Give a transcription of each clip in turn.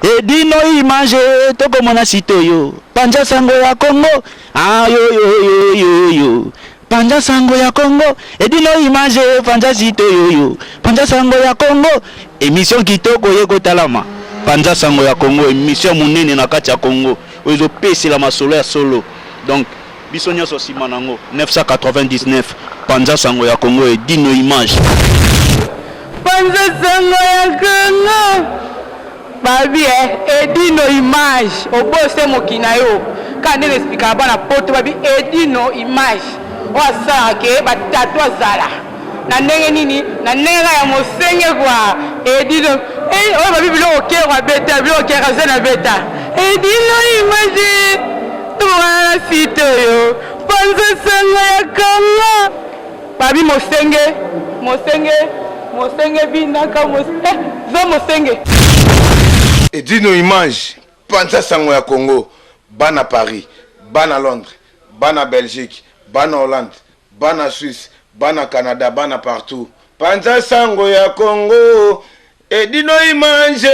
Edino image toko mona sitoyo panja sango ya Congo yo panja sango ya Congo edino image panja sitoyo panja sango ya Congo émission kitoko yeko talama panja sango ya Congo émission munene na kati ya Congo ozo pesi la masolo ya solo donc biso nyoso simanango 999 panja sango ya Congo edino image panja sango ya Congo babi edino image obose mokina yo kande explica bana poto babi edino image wasa ke batatu azala na ndenge nini na ndenge ya mosenge kwa edino o babi bilo okera beta bilo okera zena beta edino image tuwana site yo panza sanga ya kanga babi mosenge binaka mosenge zo mosenge Edino image panza sango ya Congo bana Paris bana Londres bana Belgique bana Hollande bana Suisse bana Canada bana partout panza sango ya Congo edino image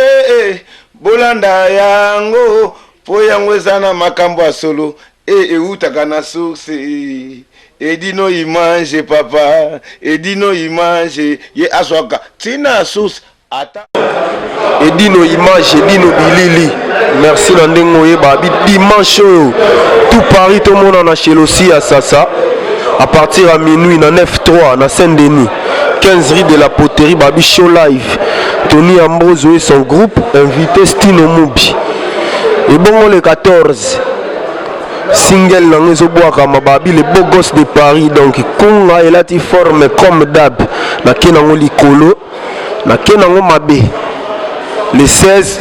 bolanda yango po yango ezana makambo ya solo eutaka na source edino image papa edino image ye aswaka tina source ata Edino image, Edino bilili. Merci Nandengo Yeba. Dimanche, tout Paris, tout le monde en a chez Losiya Sasa. À partir à minuit, dans 9-3, dans Saint-Denis. 15 rue de la poterie, Babi Show Live. Tony Ambrozio et son groupe, invité Stino Mubi. Et bon, le 14. Single dans les obois Mababi, les beaux gosses de Paris. Donc, Konga et là, tu formes comme d'hab. Na Kenango Likolo, na Kenango Mabe. Le 16,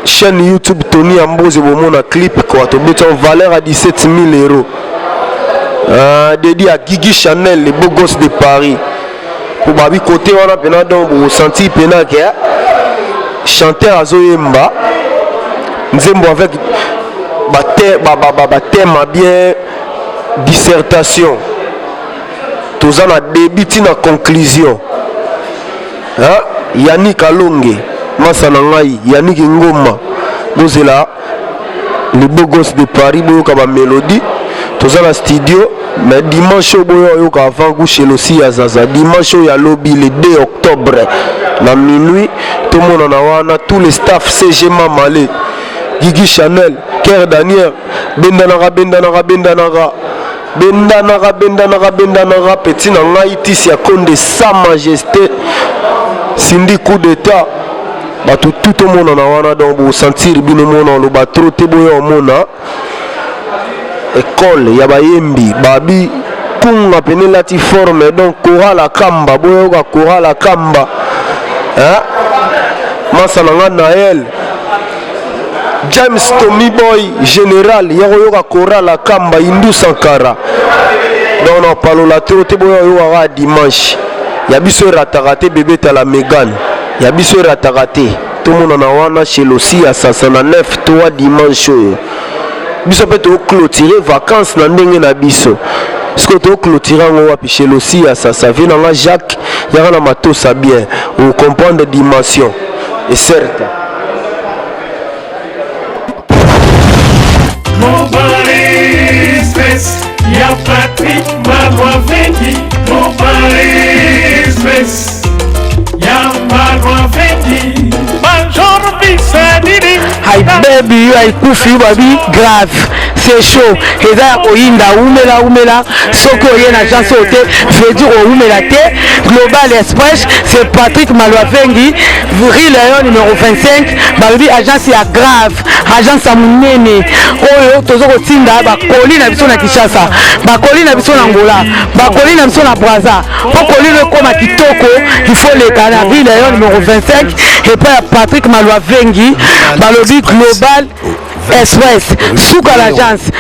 chaîne YouTube Tony Ambrozio mon clip quoi. Tu mets en valeur à 17 000 euros. Dédié à Guigui Chanel, les beaux gosses de Paris. Pour Babi côté on a pena donc vous sentir pena que chanteur Azoyemba. Nzembo avec thème bien dissertation. Tous en a début na conclusion. Hein? Yannick Alonge. Masanangai, Yannick Ngoma, Bozela, les beaux gosses de Paris, Boyoka Mélodie, tout ça la studio, mais dimanche, Boyoka avant goût chez Losiya Zaza, dimanche, il y a lobby le 2 octobre, dans minuit, tout le monde en a, tous les staffs, CG Mamalé, Guigui Chanel, Ker Daniel, Bendanara, Petit Nangaïti, si à compte de Sa Majesté, Cindy coup d'état. Tout le monde en a donc pour sentir bien le monde le battre te boyo mona école ya ba Eyindi babi kunga pene lati forme donc chorale la kamba boyo ka chorale la kamba hein masalanga Naël James Tommy Boy général ya ka chorale la kamba Indu Sankara donc on parle la te boyo wa dimanche ya biso ratarate bébé ta la Megan ya biso ratarate tout le monde en a chez Losiya Sasa na 9-3 dimanche biso peut clôturer vacances na ndenge na biso ce que to clôturer ngo wapi chez Losiya Sasa vient na Jacques ya na matosa bien ou comprendre dimension et certes mon Paris stress ya Patrick Mabe vengi mon Paris stress ya Mabe vengi Hi baby, I kufi baby grave, c'est chaud. Et là, Eyindi umela, soko yen agence hotel, veut dire umela te. Global Express, c'est Patrick Malwavengi, Vril Lion numéro 25, baby agence ya grave, agence à munene. Oyo tozo kotinda ba koli na biso na Kinshasa, ba koli na biso na Angola, ba koli na biso na Brazza. Pour koli le koma kitoko, il faut le kana Vril Lion numéro 25 et pas Patrick Malwavengi, balobi global Express suka l'agence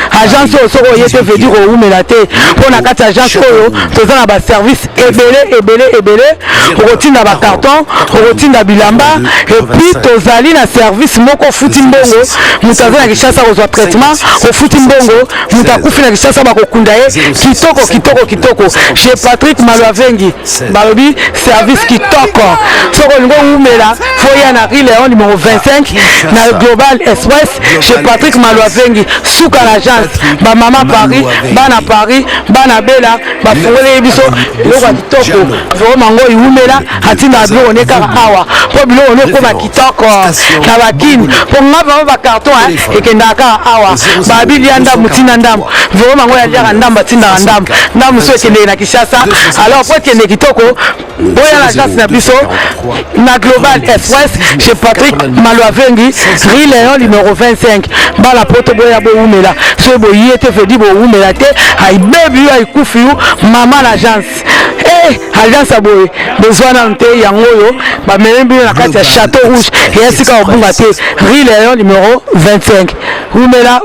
oyo soko oyete veut dire oumela te mpona kati agence oyo toza na baservice ebele okotinda bacarton okotinda bilamba epuis tozali na service moko ofuti mbongo moto aza na Kinshasa kozwa traitement ofuti mbongo moto akufi na Kinshasa bakokunda ye kitoko chez Patrick Malwavengi balobi service kitoko soko olingo oumela foya na Rue Léon numéro 25 na Global Express chez Patrick Malwavengi suka l'agence bamama Paris bana bela bafungole biso eloko ya kitoko vraimen ngo iumela atinda biloko ne kaka awa mpo biloko ne ekoma kitoko na bakini mpo nga vraimen bacarton ekendaka awa babili ya ndambu tina ndambu vraimen ngo yaliaka ndambu atindaka ndambu so ekendeke na Kinshasa alors po ekende kitoko oya na agence na biso na Global Express chez Patrick Malwavengi Rue Léon numéro 25 bala poto boya boumela so boye te fedi boumela te aibebi aikufi mama l'agence agence aboye besoin na nte yango yo bamelembi na kati ya Château Rouge et esika obunga te Rue Léon numéro 25 umela